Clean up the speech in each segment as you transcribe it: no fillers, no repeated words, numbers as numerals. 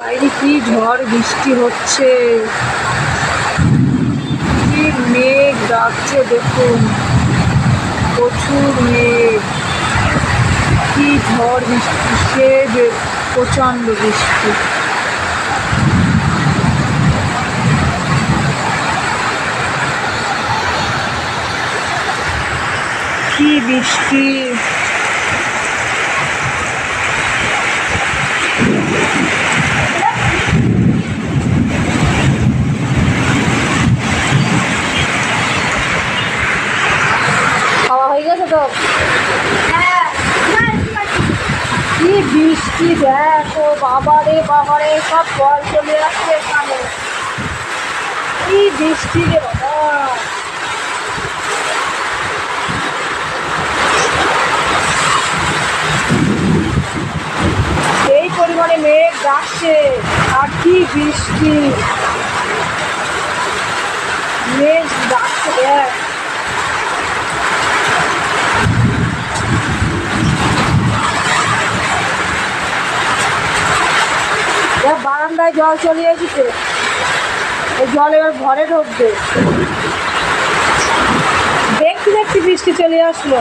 বাইরে কি ঝড় বৃষ্টি হচ্ছে, কি মেঘ ডাকছে দেখুন, প্রচুর মেঘ, কি ঝড় বৃষ্টি, সে প্রচন্ড বৃষ্টি। কি বৃষ্টি, খাওয়া হয়ে গেছে তো? কি বৃষ্টি দেখো, বাবারে বাবারে, সব জল চলে আসছে এখানে। কি বৃষ্টি রে বাবা, এই পরিমাণে মেঘ ডাকছে, আর কি বৃষ্টি, মেঘ ডাকছে দেখ। বারান্দায় জল চলে এসেছে, এই জল এবার ঘরে ঢুকবে। দেখতে দেখতে বৃষ্টি চলে আসলো।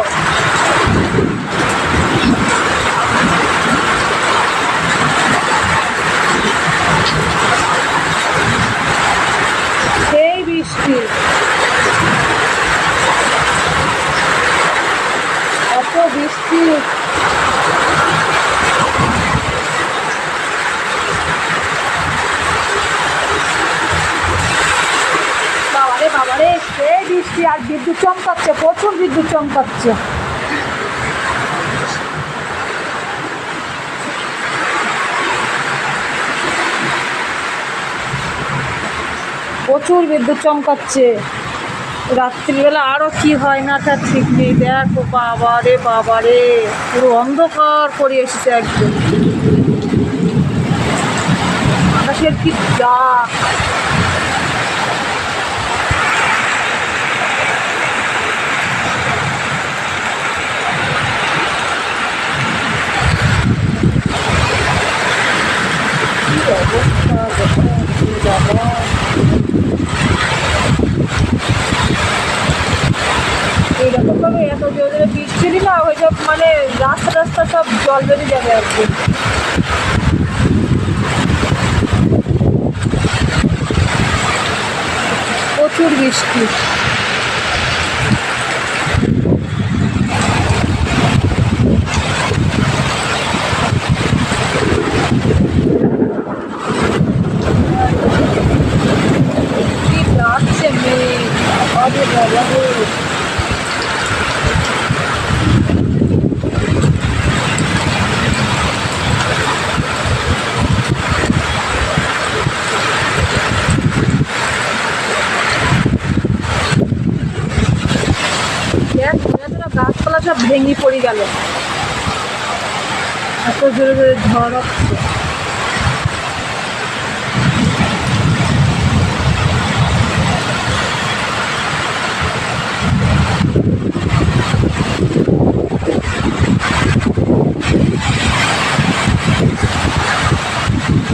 সেই বৃষ্টি, এত বৃষ্টি, বাবারে বাবারে, সেই বৃষ্টি, আর বিদ্যুৎ চমকাচ্ছে, প্রচুর বিদ্যুৎ চমকাচ্ছে। প্রচুর বিদ্যুৎ চমকাচ্ছে। রাত্রিবেলা আরো কি হয় না তার ঠিক নেই। দেখো বাবারে বাবারে, পুরো অন্ধকার করে এসেছে একদম, আকাশের কি ডাক। এইরকম ভাবে এত জোরে বৃষ্টি না, ওই সব মানে রাস্তা রাস্তা সব জল বেরিয়ে যাবে আর কি। প্রচুর বৃষ্টি, কি ডাকছে মেঘ, আরে বাবা রে। গাছপালা সব ভেঙে পড়ে গেল, এত জোরে জোরে ঝড় হচ্ছে।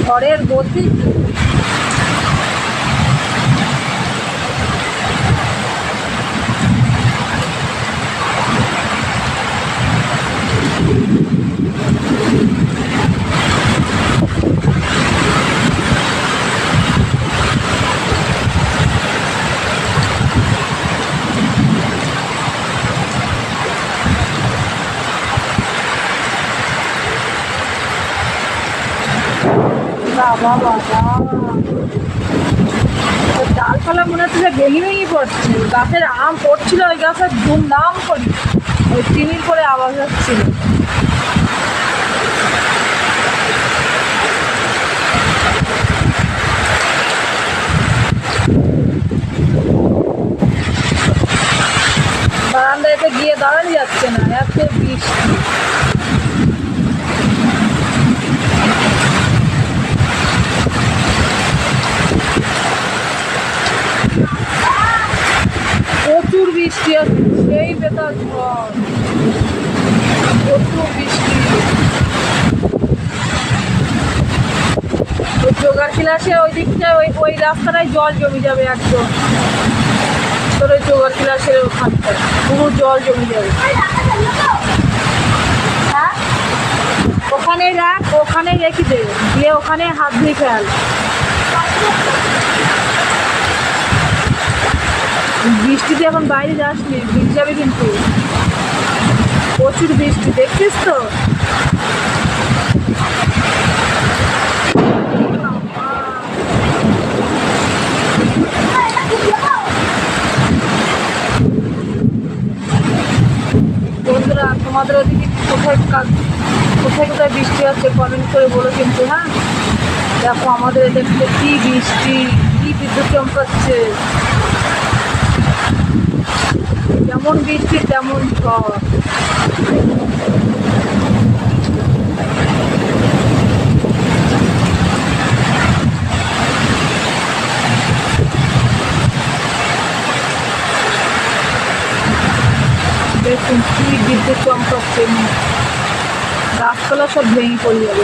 ঝড়ের গতি, বাবা বাবা, ডালপালা মনে হচ্ছে যে ভেঙে ভেঙে পড়ছে। গাছের আম পড়ছিল, ওই গাছের ধুমধাম করি ওই টিনির করে আওয়াজ হচ্ছিল। বারান্দায় তো গিয়ে দাঁড়ানো যাচ্ছে না, এত বৃষ্টি। প্রচুর বৃষ্টি আছে, সেই বেতার ঝড়, প্রচুর বৃষ্টি। সুগার ক্লাসে ওই দিকটায় ওই রাস্তাটায় জল জমে যাবে একদম। তোর ওই সুগার ক্লাসের ওখানটায় পুরো জল জমে যাবে। হ্যাঁ, ওখানে রাখ, ওখানে রেখে দে, দিয়ে ওখানে হাত ধুয়ে ফেল। বৃষ্টিতে এখন বাইরে যাসনি, ভিজে যাবে কিন্তু। প্রচুর বৃষ্টি, দেখছিস তো। বন্ধুরা, তোমাদের ওদিকে কোথায় কোথায় বৃষ্টি হচ্ছে কমেন্ট করে বলো কিন্তু। হ্যাঁ, দেখো আমাদের এদিকে কি বৃষ্টি, কি বিদ্যুৎ চমকাচ্ছে। যেমন বৃষ্টি তেমন ঝড়। দেখুন কি বিদ্যুৎ চমকাচ্ছে, গাছপালা সব ভেঙে পড়ে যাবে।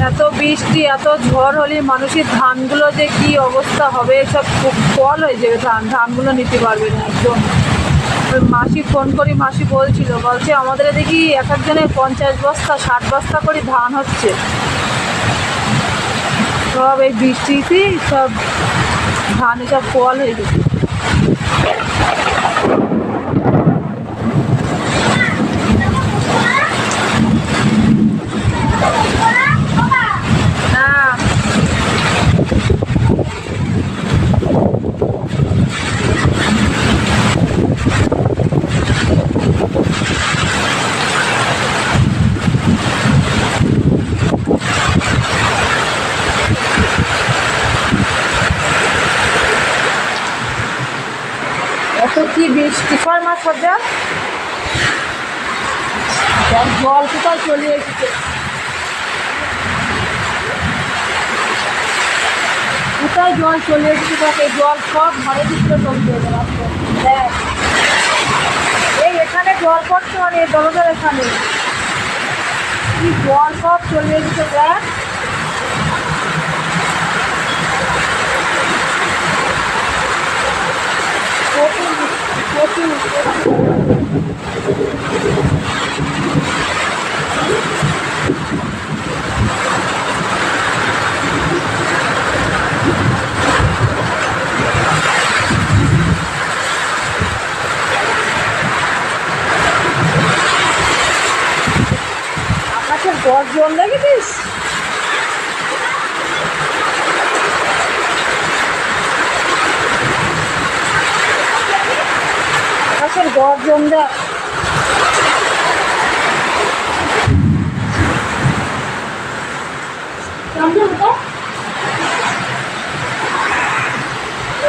এত বৃষ্টি এত ঝড় হলে মানুষের ধানগুলো যে কি অবস্থা হবে, সব ফল হয়ে যাবে। ধানগুলো নিতে পারবে না একদম। মাসি ফোন করি, মাসি বলছে আমাদের এদিকে এক একজনের 50 বস্তা 60 বস্তা করে ধান হচ্ছে। সব এই বৃষ্টিতে সব ধানে সব ফল হয়ে গেছে। এত কি বৃষ্টি, ছয় মাস পর্যন্ত জল কোথায় চলে এসেছে, কোথায় জল চলে এসেছে। থাকে জল সব ঘরের ভিতরে চলতে হবে। দেখ এই এখানে জল পড়ছে, মানে দরজার এখানে কি জল সব চলে এসেছে। দেখ আকাশের গর্জন দেখেছিস? আকাশের গর্জন দেখ।